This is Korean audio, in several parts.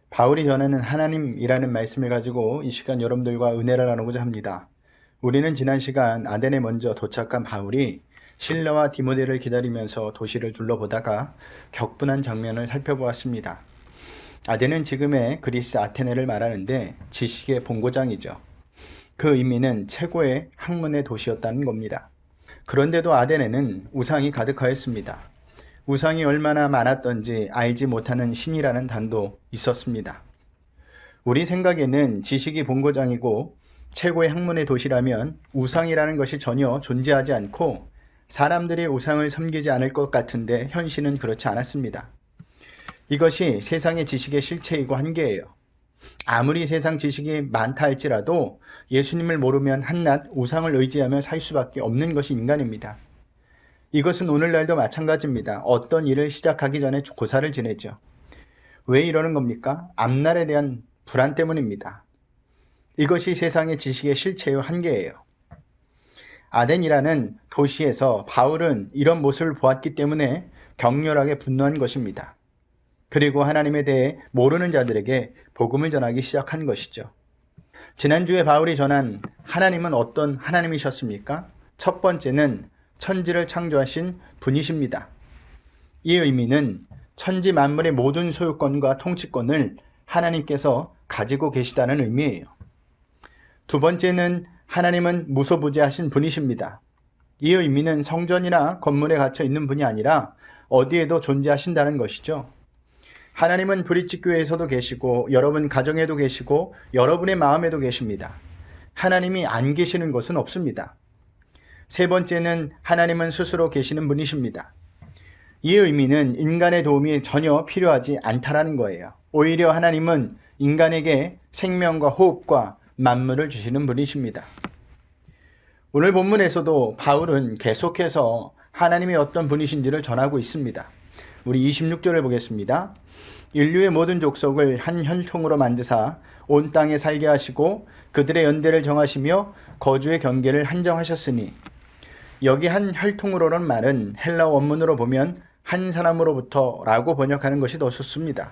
바울이 전하는 하나님이라는 말씀을 가지고 이 시간 여러분들과 은혜를 나누고자 합니다. 우리는 지난 시간 아덴에 먼저 도착한 바울이 실라와 디모데를 기다리면서 도시를 둘러보다가 격분한 장면을 살펴보았습니다. 아덴은 지금의 그리스 아테네를 말하는데 지식의 본고장이죠. 그 의미는 최고의 학문의 도시였다는 겁니다. 그런데도 아덴에는 우상이 가득하였습니다. 우상이 얼마나 많았던지 알지 못하는 신이라는 단도 있었습니다. 우리 생각에는 지식이 본고장이고 최고의 학문의 도시라면 우상이라는 것이 전혀 존재하지 않고 사람들이 우상을 섬기지 않을 것 같은데 현실은 그렇지 않았습니다. 이것이 세상의 지식의 실체이고 한계예요. 아무리 세상 지식이 많다 할지라도 예수님을 모르면 한낱 우상을 의지하며 살 수밖에 없는 것이 인간입니다. 이것은 오늘날도 마찬가지입니다. 어떤 일을 시작하기 전에 고사를 지내죠. 왜 이러는 겁니까? 앞날에 대한 불안 때문입니다. 이것이 세상의 지식의 실체요 한계예요. 아덴이라는 도시에서 바울은 이런 모습을 보았기 때문에 격렬하게 분노한 것입니다. 그리고 하나님에 대해 모르는 자들에게 복음을 전하기 시작한 것이죠. 지난주에 바울이 전한 하나님은 어떤 하나님이셨습니까? 첫 번째는 천지를 창조하신 분이십니다. 이 의미는 천지 만물의 모든 소유권과 통치권을 하나님께서 가지고 계시다는 의미예요. 두 번째는 하나님은 무소부재하신 분이십니다. 이 의미는 성전이나 건물에 갇혀 있는 분이 아니라 어디에도 존재하신다는 것이죠. 하나님은 브릿지교회에서도 계시고 여러분 가정에도 계시고 여러분의 마음에도 계십니다. 하나님이 안 계시는 곳은 없습니다. 세 번째는 하나님은 스스로 계시는 분이십니다. 이 의미는 인간의 도움이 전혀 필요하지 않다라는 거예요. 오히려 하나님은 인간에게 생명과 호흡과 만물을 주시는 분이십니다. 오늘 본문에서도 바울은 계속해서 하나님이 어떤 분이신지를 전하고 있습니다. 우리 26절을 보겠습니다. 인류의 모든 족속을 한 혈통으로 만드사 온 땅에 살게 하시고 그들의 연대를 정하시며 거주의 경계를 한정하셨으니, 여기 한 혈통으로는 말은 헬라어 원문으로 보면 한 사람으로부터 라고 번역하는 것이 더 좋습니다.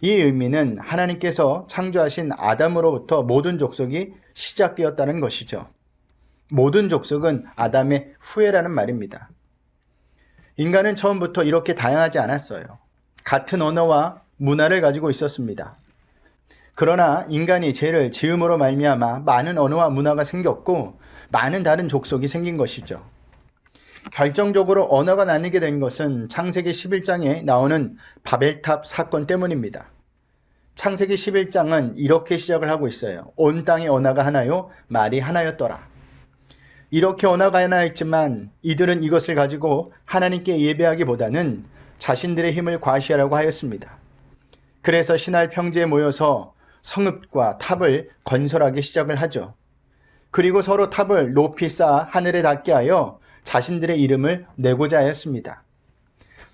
이 의미는 하나님께서 창조하신 아담으로부터 모든 족속이 시작되었다는 것이죠. 모든 족속은 아담의 후예라는 말입니다. 인간은 처음부터 이렇게 다양하지 않았어요. 같은 언어와 문화를 가지고 있었습니다. 그러나 인간이 죄를 지음으로 말미암아 많은 언어와 문화가 생겼고 많은 다른 족속이 생긴 것이죠. 결정적으로 언어가 나뉘게 된 것은 창세기 11장에 나오는 바벨탑 사건 때문입니다. 창세기 11장은 이렇게 시작을 하고 있어요. 온 땅의 언어가 하나요, 말이 하나였더라. 이렇게 언어가 하나였지만 이들은 이것을 가지고 하나님께 예배하기보다는 자신들의 힘을 과시하려고 하였습니다. 그래서 신할 평지에 모여서 성읍과 탑을 건설하기 시작을 하죠. 그리고 서로 탑을 높이 쌓아 하늘에 닿게 하여 자신들의 이름을 내고자 하였습니다.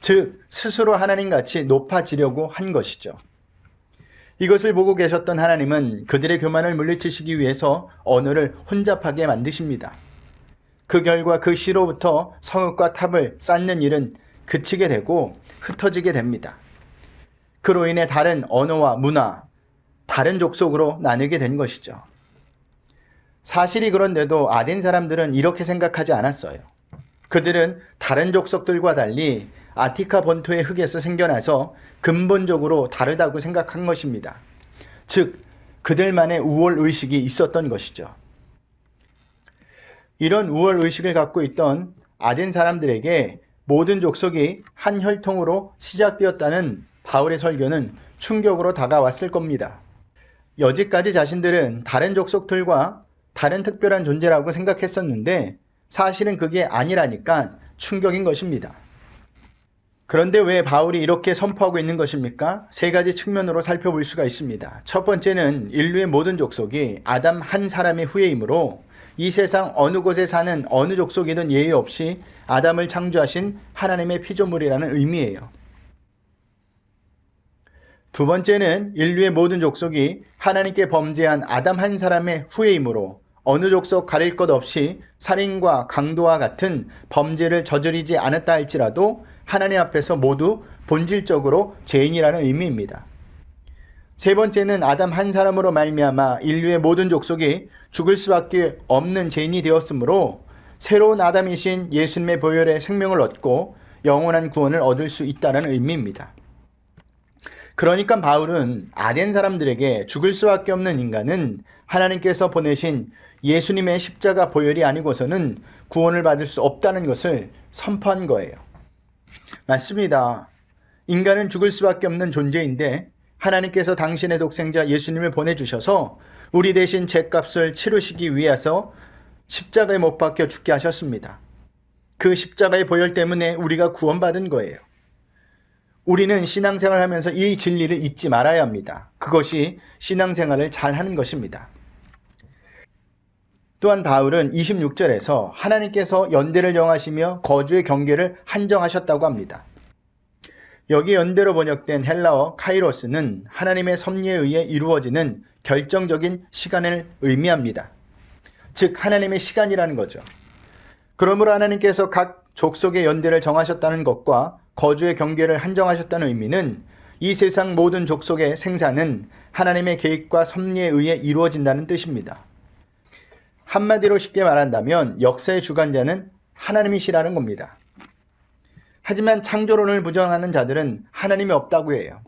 즉 스스로 하나님같이 높아지려고 한 것이죠. 이것을 보고 계셨던 하나님은 그들의 교만을 물리치시기 위해서 언어를 혼잡하게 만드십니다. 그 결과 그 시로부터 성읍과 탑을 쌓는 일은 그치게 되고 흩어지게 됩니다. 그로 인해 다른 언어와 문화, 다른 족속으로 나뉘게 된 것이죠. 사실이 그런데도 아덴 사람들은 이렇게 생각하지 않았어요. 그들은 다른 족속들과 달리 아티카 본토의 흙에서 생겨나서 근본적으로 다르다고 생각한 것입니다. 즉, 그들만의 우월의식이 있었던 것이죠. 이런 우월의식을 갖고 있던 아덴 사람들에게 모든 족속이 한 혈통으로 시작되었다는 바울의 설교는 충격으로 다가왔을 겁니다. 여지까지 자신들은 다른 족속들과 다른 특별한 존재라고 생각했었는데 사실은 그게 아니라니까 충격인 것입니다. 그런데 왜 바울이 이렇게 선포하고 있는 것입니까? 세 가지 측면으로 살펴볼 수가 있습니다. 첫 번째는 인류의 모든 족속이 아담 한 사람의 후예이므로 이 세상 어느 곳에 사는 어느 족속이든 예외 없이 아담을 창조하신 하나님의 피조물이라는 의미예요. 두 번째는 인류의 모든 족속이 하나님께 범죄한 아담 한 사람의 후예이므로 어느 족속 가릴 것 없이 살인과 강도와 같은 범죄를 저지르지 않았다 할지라도 하나님 앞에서 모두 본질적으로 죄인이라는 의미입니다. 세 번째는 아담 한 사람으로 말미암아 인류의 모든 족속이 죽을 수밖에 없는 죄인이 되었으므로 새로운 아담이신 예수님의 보혈의 생명을 얻고 영원한 구원을 얻을 수 있다는 의미입니다. 그러니까 바울은 아덴 사람들에게 죽을 수밖에 없는 인간은 하나님께서 보내신 예수님의 십자가 보혈이 아니고서는 구원을 받을 수 없다는 것을 선포한 거예요. 맞습니다. 인간은 죽을 수밖에 없는 존재인데 하나님께서 당신의 독생자 예수님을 보내주셔서 우리 대신 죄값을 치르시기 위해서 십자가에 못 박혀 죽게 하셨습니다. 그 십자가의 보혈 때문에 우리가 구원받은 거예요. 우리는 신앙생활을 하면서 이 진리를 잊지 말아야 합니다. 그것이 신앙생활을 잘하는 것입니다. 또한 바울은 26절에서 하나님께서 연대를 정하시며 거주의 경계를 한정하셨다고 합니다. 여기 연대로 번역된 헬라어 카이로스는 하나님의 섭리에 의해 이루어지는 결정적인 시간을 의미합니다. 즉 하나님의 시간이라는 거죠. 그러므로 하나님께서 각 족속의 연대를 정하셨다는 것과 거주의 경계를 한정하셨다는 의미는 이 세상 모든 족속의 생사는 하나님의 계획과 섭리에 의해 이루어진다는 뜻입니다. 한마디로 쉽게 말한다면 역사의 주관자는 하나님이시라는 겁니다. 하지만 창조론을 부정하는 자들은 하나님이 없다고 해요.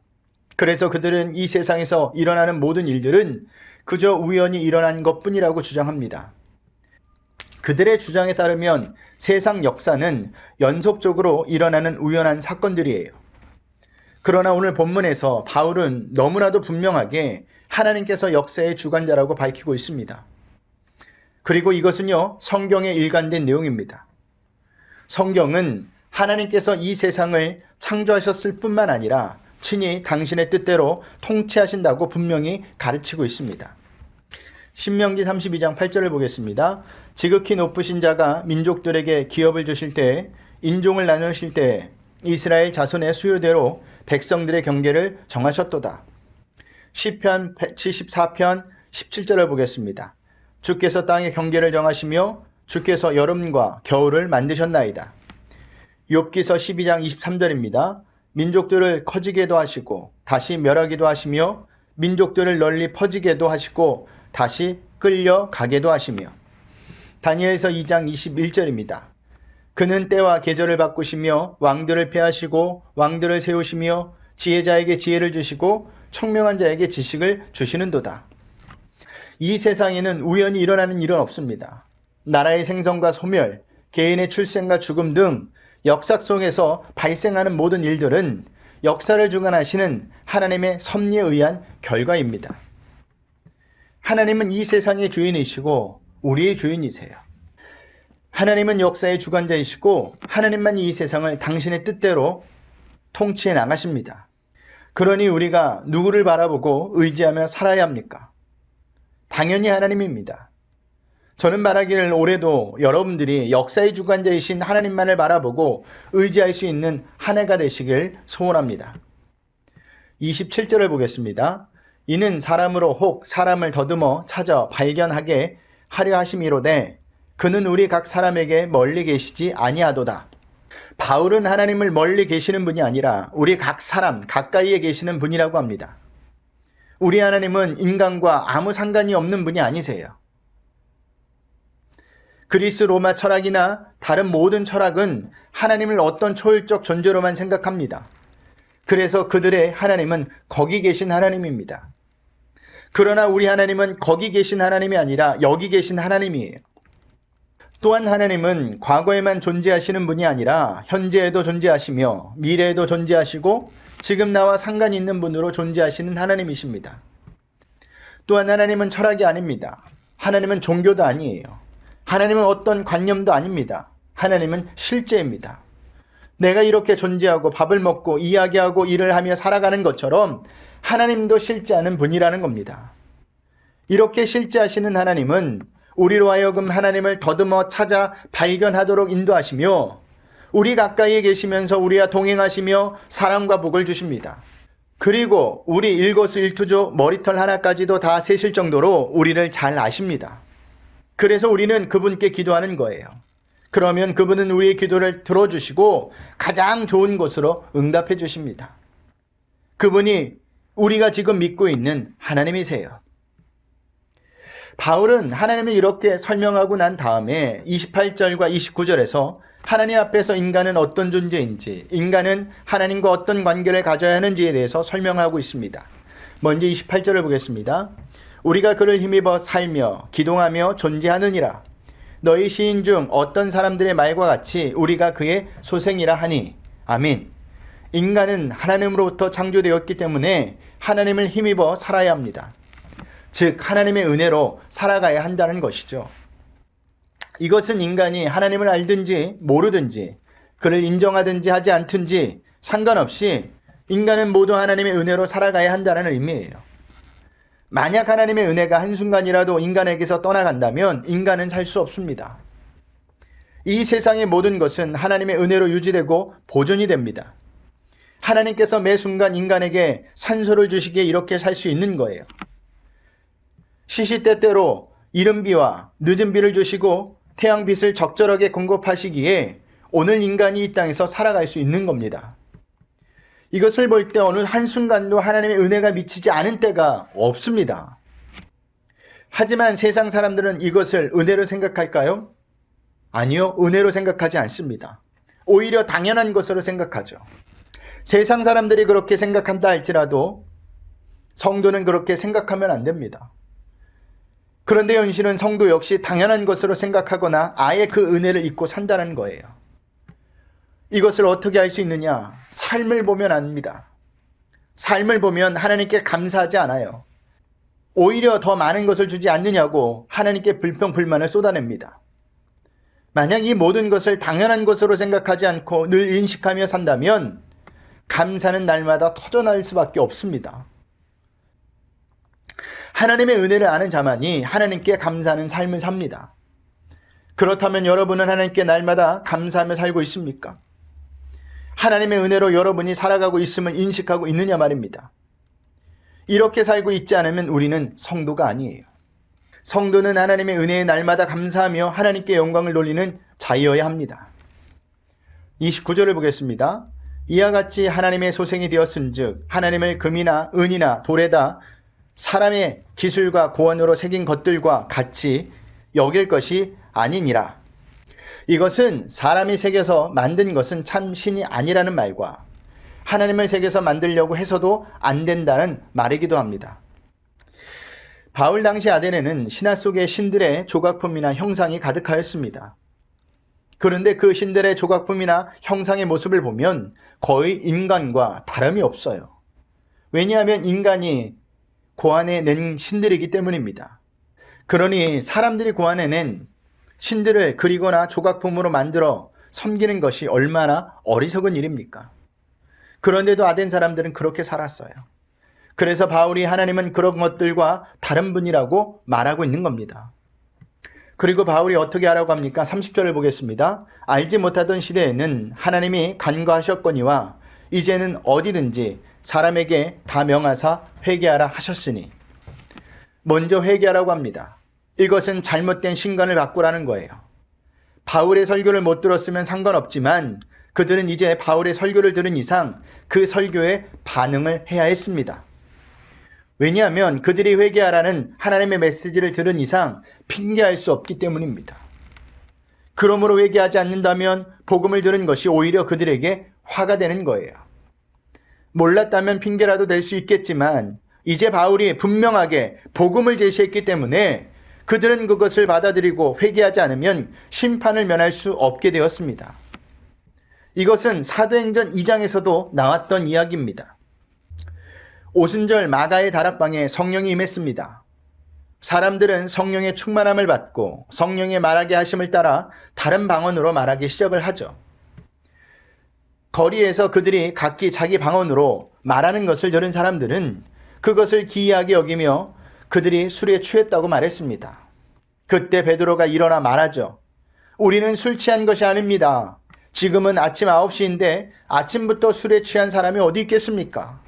그래서 그들은 이 세상에서 일어나는 모든 일들은 그저 우연히 일어난 것뿐이라고 주장합니다. 그들의 주장에 따르면 세상 역사는 연속적으로 일어나는 우연한 사건들이에요. 그러나 오늘 본문에서 바울은 너무나도 분명하게 하나님께서 역사의 주관자라고 밝히고 있습니다. 그리고 이것은요, 성경에 일관된 내용입니다. 성경은 하나님께서 이 세상을 창조하셨을 뿐만 아니라 친히 당신의 뜻대로 통치하신다고 분명히 가르치고 있습니다. 신명기 32장 8절을 보겠습니다. 지극히 높으신 자가 민족들에게 기업을 주실 때, 인종을 나누실 때 이스라엘 자손의 수요대로 백성들의 경계를 정하셨도다. 시편 74편 17절을 보겠습니다. 주께서 땅의 경계를 정하시며 주께서 여름과 겨울을 만드셨나이다. 욥기서 12장 23절입니다. 민족들을 커지게도 하시고 다시 멸하기도 하시며 민족들을 널리 퍼지게도 하시고 다시 끌려가게도 하시며. 다니엘서 2장 21절입니다. 그는 때와 계절을 바꾸시며 왕들을 폐하시고 왕들을 세우시며 지혜자에게 지혜를 주시고 청명한 자에게 지식을 주시는도다. 이 세상에는 우연히 일어나는 일은 없습니다. 나라의 생성과 소멸, 개인의 출생과 죽음 등 역사 속에서 발생하는 모든 일들은 역사를 주관하시는 하나님의 섭리에 의한 결과입니다. 하나님은 이 세상의 주인이시고 우리의 주인이세요. 하나님은 역사의 주관자이시고 하나님만 이 세상을 당신의 뜻대로 통치해 나가십니다. 그러니 우리가 누구를 바라보고 의지하며 살아야 합니까? 당연히 하나님입니다. 저는 말하기를 올해도 여러분들이 역사의 주관자이신 하나님만을 바라보고 의지할 수 있는 한 해가 되시길 소원합니다. 27절을 보겠습니다. 이는 사람으로 혹 사람을 더듬어 찾아 발견하게 하려 하심이로되 그는 우리 각 사람에게 멀리 계시지 아니하도다. 바울은 하나님을 멀리 계시는 분이 아니라 우리 각 사람 가까이에 계시는 분이라고 합니다. 우리 하나님은 인간과 아무 상관이 없는 분이 아니세요. 그리스 로마 철학이나 다른 모든 철학은 하나님을 어떤 초월적 존재로만 생각합니다. 그래서 그들의 하나님은 거기 계신 하나님입니다. 그러나 우리 하나님은 거기 계신 하나님이 아니라 여기 계신 하나님이에요. 또한 하나님은 과거에만 존재하시는 분이 아니라 현재에도 존재하시며 미래에도 존재하시고 지금 나와 상관이 있는 분으로 존재하시는 하나님이십니다. 또한 하나님은 철학이 아닙니다. 하나님은 종교도 아니에요. 하나님은 어떤 관념도 아닙니다. 하나님은 실제입니다. 내가 이렇게 존재하고 밥을 먹고 이야기하고 일을 하며 살아가는 것처럼 하나님도 실제하는 분이라는 겁니다. 이렇게 실제하시는 하나님은 우리로 하여금 하나님을 더듬어 찾아 발견하도록 인도하시며 우리 가까이에 계시면서 우리와 동행하시며 사랑과 복을 주십니다. 그리고 우리 일거수일투족 머리털 하나까지도 다 세실 정도로 우리를 잘 아십니다. 그래서 우리는 그분께 기도하는 거예요. 그러면 그분은 우리의 기도를 들어주시고 가장 좋은 곳으로 응답해 주십니다. 그분이 우리가 지금 믿고 있는 하나님이세요. 바울은 하나님을 이렇게 설명하고 난 다음에 28절과 29절에서 하나님 앞에서 인간은 어떤 존재인지, 인간은 하나님과 어떤 관계를 가져야 하는지에 대해서 설명하고 있습니다. 먼저 28절을 보겠습니다. 우리가 그를 힘입어 살며 기동하며 존재하느니라. 너희 시인 중 어떤 사람들의 말과 같이 우리가 그의 소생이라 하니. 아멘. 인간은 하나님으로부터 창조되었기 때문에 하나님을 힘입어 살아야 합니다. 즉 하나님의 은혜로 살아가야 한다는 것이죠. 이것은 인간이 하나님을 알든지 모르든지 그를 인정하든지 하지 않든지 상관없이 인간은 모두 하나님의 은혜로 살아가야 한다는 의미예요. 만약 하나님의 은혜가 한순간이라도 인간에게서 떠나간다면 인간은 살 수 없습니다. 이 세상의 모든 것은 하나님의 은혜로 유지되고 보존이 됩니다. 하나님께서 매 순간 인간에게 산소를 주시기에 이렇게 살 수 있는 거예요. 시시때때로 이른 비와 늦은 비를 주시고 태양빛을 적절하게 공급하시기에 오늘 인간이 이 땅에서 살아갈 수 있는 겁니다. 이것을 볼 때 어느 한순간도 하나님의 은혜가 미치지 않은 때가 없습니다. 하지만 세상 사람들은 이것을 은혜로 생각할까요? 아니요, 은혜로 생각하지 않습니다. 오히려 당연한 것으로 생각하죠. 세상 사람들이 그렇게 생각한다 할지라도 성도는 그렇게 생각하면 안 됩니다. 그런데 현실은 성도 역시 당연한 것으로 생각하거나 아예 그 은혜를 잊고 산다는 거예요. 이것을 어떻게 알 수 있느냐? 삶을 보면 압니다. 삶을 보면 하나님께 감사하지 않아요. 오히려 더 많은 것을 주지 않느냐고 하나님께 불평불만을 쏟아냅니다. 만약 이 모든 것을 당연한 것으로 생각하지 않고 늘 인식하며 산다면 감사는 날마다 터져날 수밖에 없습니다. 하나님의 은혜를 아는 자만이 하나님께 감사하는 삶을 삽니다. 그렇다면 여러분은 하나님께 날마다 감사하며 살고 있습니까? 하나님의 은혜로 여러분이 살아가고 있음을 인식하고 있느냐 말입니다. 이렇게 살고 있지 않으면 우리는 성도가 아니에요. 성도는 하나님의 은혜에 날마다 감사하며 하나님께 영광을 돌리는 자여야 합니다. 29절을 보겠습니다. 이와 같이 하나님의 소생이 되었은즉 하나님을 금이나 은이나 돌에다 사람의 기술과 고언으로 새긴 것들과 같이 여길 것이 아니니라. 이것은 사람이 새겨서 만든 것은 참 신이 아니라는 말과 하나님을 새겨서 만들려고 해서도 안 된다는 말이기도 합니다. 바울 당시 아덴에는 신화 속의 신들의 조각품이나 형상이 가득하였습니다. 그런데 그 신들의 조각품이나 형상의 모습을 보면 거의 인간과 다름이 없어요. 왜냐하면 인간이 고안해낸 신들이기 때문입니다. 그러니 사람들이 고안해낸 신들을 그리거나 조각품으로 만들어 섬기는 것이 얼마나 어리석은 일입니까? 그런데도 아덴 사람들은 그렇게 살았어요. 그래서 바울이 하나님은 그런 것들과 다른 분이라고 말하고 있는 겁니다. 그리고 바울이 어떻게 하라고 합니까? 30절을 보겠습니다. 알지 못하던 시대에는 하나님이 간과하셨거니와 이제는 어디든지 사람에게 다 명하사 회개하라 하셨으니. 먼저 회개하라고 합니다. 이것은 잘못된 신관을 바꾸라는 거예요. 바울의 설교를 못 들었으면 상관없지만 그들은 이제 바울의 설교를 들은 이상 그 설교에 반응을 해야 했습니다. 왜냐하면 그들이 회개하라는 하나님의 메시지를 들은 이상 핑계할 수 없기 때문입니다. 그러므로 회개하지 않는다면 복음을 들은 것이 오히려 그들에게 화가 되는 거예요. 몰랐다면 핑계라도 될 수 있겠지만 이제 바울이 분명하게 복음을 제시했기 때문에 그들은 그것을 받아들이고 회개하지 않으면 심판을 면할 수 없게 되었습니다. 이것은 사도행전 2장에서도 나왔던 이야기입니다. 오순절 마가의 다락방에 성령이 임했습니다. 사람들은 성령의 충만함을 받고 성령의 말하게 하심을 따라 다른 방언으로 말하기 시작을 하죠. 거리에서 그들이 각기 자기 방언으로 말하는 것을 들은 사람들은 그것을 기이하게 여기며 그들이 술에 취했다고 말했습니다. 그때 베드로가 일어나 말하죠. 우리는 술 취한 것이 아닙니다. 지금은 아침 9시인데 아침부터 술에 취한 사람이 어디 있겠습니까?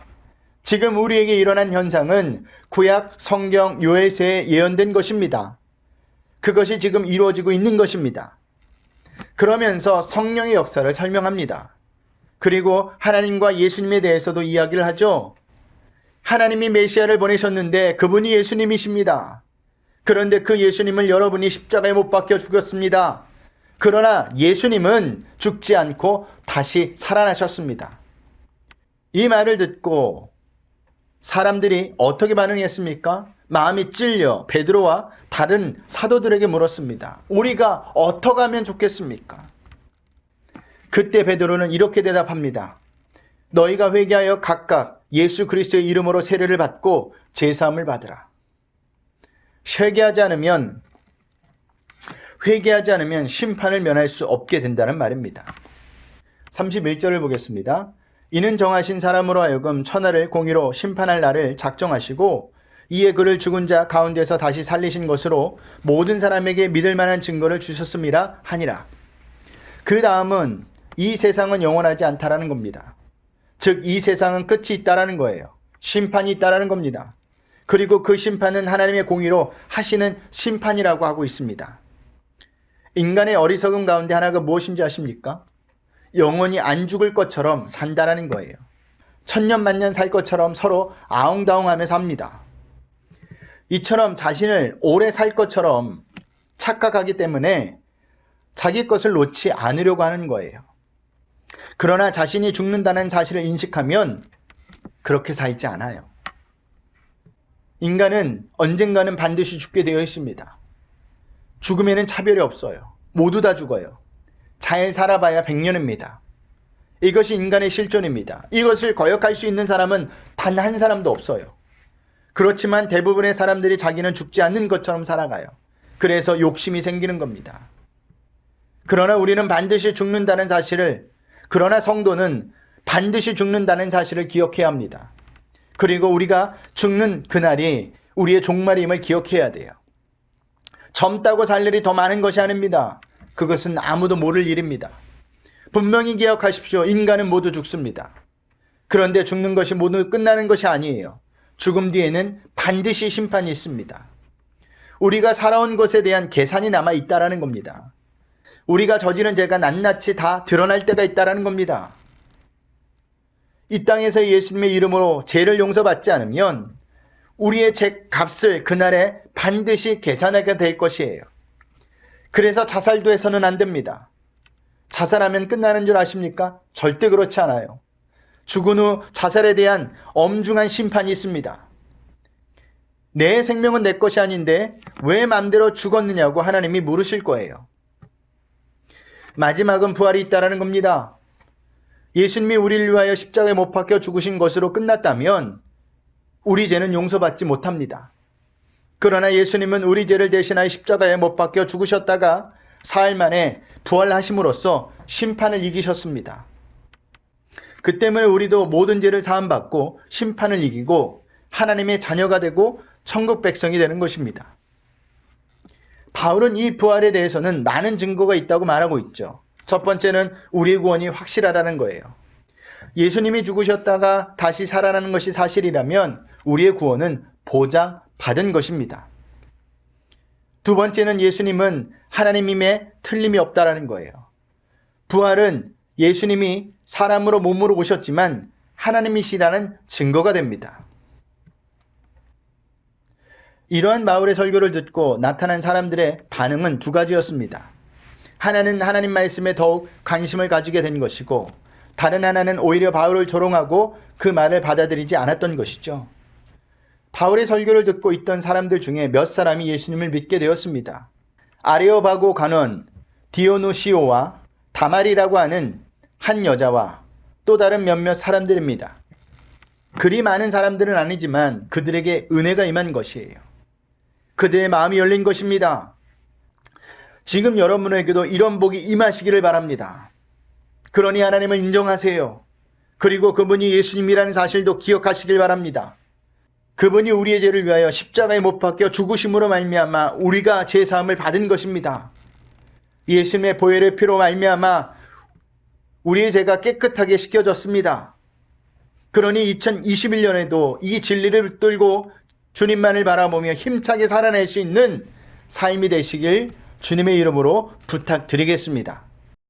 지금 우리에게 일어난 현상은 구약 성경 요에스에 예언된 것입니다. 그것이 지금 이루어지고 있는 것입니다. 그러면서 성령의 역사를 설명합니다. 그리고 하나님과 예수님에 대해서도 이야기를 하죠. 하나님이 메시아를 보내셨는데 그분이 예수님이십니다. 그런데 그 예수님을 여러분이 십자가에 못 박혀 죽였습니다. 그러나 예수님은 죽지 않고 다시 살아나셨습니다. 이 말을 듣고 사람들이 어떻게 반응했습니까? 마음이 찔려 베드로와 다른 사도들에게 물었습니다. 우리가 어떻게 하면 좋겠습니까? 그때 베드로는 이렇게 대답합니다. 너희가 회개하여 각각 예수 그리스도의 이름으로 세례를 받고 제사함을 받으라. 회개하지 않으면 심판을 면할 수 없게 된다는 말입니다. 31절을 보겠습니다. 이는 정하신 사람으로 하여금 천하를 공의로 심판할 날을 작정하시고 이에 그를 죽은 자 가운데서 다시 살리신 것으로 모든 사람에게 믿을 만한 증거를 주셨음이라 하니라. 그 다음은 이 세상은 영원하지 않다라는 겁니다. 즉 이 세상은 끝이 있다라는 거예요. 심판이 있다라는 겁니다. 그리고 그 심판은 하나님의 공의로 하시는 심판이라고 하고 있습니다. 인간의 어리석음 가운데 하나가 무엇인지 아십니까? 영원히 안 죽을 것처럼 산다라는 거예요. 천년 만년 살 것처럼 서로 아웅다웅하며 삽니다. 이처럼 자신을 오래 살 것처럼 착각하기 때문에 자기 것을 놓지 않으려고 하는 거예요. 그러나 자신이 죽는다는 사실을 인식하면 그렇게 살지 않아요. 인간은 언젠가는 반드시 죽게 되어 있습니다. 죽음에는 차별이 없어요. 모두 다 죽어요. 잘 살아봐야 100년입니다. 이것이 인간의 실존입니다. 이것을 거역할 수 있는 사람은 단 한 사람도 없어요. 그렇지만 대부분의 사람들이 자기는 죽지 않는 것처럼 살아가요. 그래서 욕심이 생기는 겁니다. 그러나 우리는 반드시 죽는다는 사실을, 그러나 성도는 반드시 죽는다는 사실을 기억해야 합니다. 그리고 우리가 죽는 그날이 우리의 종말임을 기억해야 돼요. 젊다고 살 일이 더 많은 것이 아닙니다. 그것은 아무도 모를 일입니다. 분명히 기억하십시오. 인간은 모두 죽습니다. 그런데 죽는 것이 모두 끝나는 것이 아니에요. 죽음 뒤에는 반드시 심판이 있습니다. 우리가 살아온 것에 대한 계산이 남아 있다라는 겁니다. 우리가 저지른 죄가 낱낱이 다 드러날 때가 있다라는 겁니다. 이 땅에서 예수님의 이름으로 죄를 용서받지 않으면 우리의 죄 값을 그날에 반드시 계산하게 될 것이에요. 그래서 자살도 해서는 안 됩니다. 자살하면 끝나는 줄 아십니까? 절대 그렇지 않아요. 죽은 후 자살에 대한 엄중한 심판이 있습니다. 내 생명은 내 것이 아닌데 왜 마음대로 죽었느냐고 하나님이 물으실 거예요. 마지막은 부활이 있다라는 겁니다. 예수님이 우리를 위하여 십자가에 못 박혀 죽으신 것으로 끝났다면 우리 죄는 용서받지 못합니다. 그러나 예수님은 우리 죄를 대신하여 십자가에 못 박혀 죽으셨다가 사흘 만에 부활하심으로써 심판을 이기셨습니다. 그 때문에 우리도 모든 죄를 사함받고 심판을 이기고 하나님의 자녀가 되고 천국 백성이 되는 것입니다. 바울은 이 부활에 대해서는 많은 증거가 있다고 말하고 있죠. 첫 번째는 우리의 구원이 확실하다는 거예요. 예수님이 죽으셨다가 다시 살아나는 것이 사실이라면 우리의 구원은 보장받은 것입니다. 두 번째는 예수님은 하나님임에 틀림이 없다라는 거예요. 부활은 예수님이 사람으로 몸으로 오셨지만 하나님이시라는 증거가 됩니다. 이러한 바울의 설교를 듣고 나타난 사람들의 반응은 두 가지였습니다. 하나는 하나님 말씀에 더욱 관심을 가지게 된 것이고 다른 하나는 오히려 바울을 조롱하고 그 말을 받아들이지 않았던 것이죠. 바울의 설교를 듣고 있던 사람들 중에 몇 사람이 예수님을 믿게 되었습니다. 아레오바고 간원 디오누시오와 다말이라고 하는 한 여자와 또 다른 몇몇 사람들입니다. 그리 많은 사람들은 아니지만 그들에게 은혜가 임한 것이에요. 그들의 마음이 열린 것입니다. 지금 여러분에게도 이런 복이 임하시기를 바랍니다. 그러니 하나님을 인정하세요. 그리고 그분이 예수님이라는 사실도 기억하시길 바랍니다. 그분이 우리의 죄를 위하여 십자가에 못 박혀 죽으심으로 말미암아 우리가 죄사함을 받은 것입니다. 예수님의 보혈의 피로 말미암아 우리의 죄가 깨끗하게 씻겨졌습니다. 그러니 2021년에도 이 진리를 붙들고 주님만을 바라보며 힘차게 살아낼 수 있는 삶이 되시길 주님의 이름으로 부탁드리겠습니다.